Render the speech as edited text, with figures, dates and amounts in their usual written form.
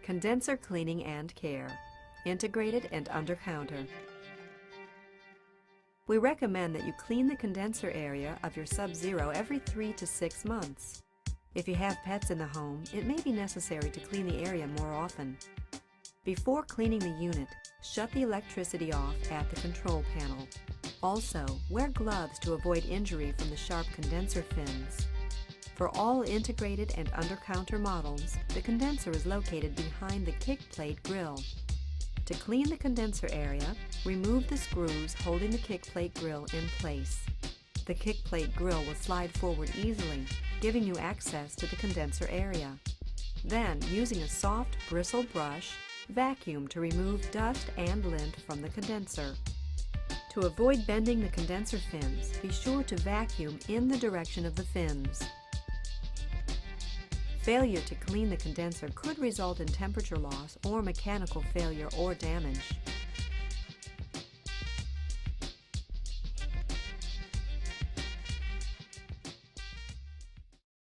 Condenser cleaning and care, integrated and under counter. We recommend that you clean the condenser area of your Sub-Zero every 3 to 6 months. If you have pets in the home, it may be necessary to clean the area more often. Before cleaning the unit, shut the electricity off at the control panel. Also, wear gloves to avoid injury from the sharp condenser fins. For all integrated and under-counter models, the condenser is located behind the kick plate grill. To clean the condenser area, remove the screws holding the kick plate grill in place. The kick plate grill will slide forward easily, giving you access to the condenser area. Then, using a soft bristle brush, vacuum to remove dust and lint from the condenser. To avoid bending the condenser fins, be sure to vacuum in the direction of the fins. Failure to clean the condenser could result in temperature loss or mechanical failure or damage.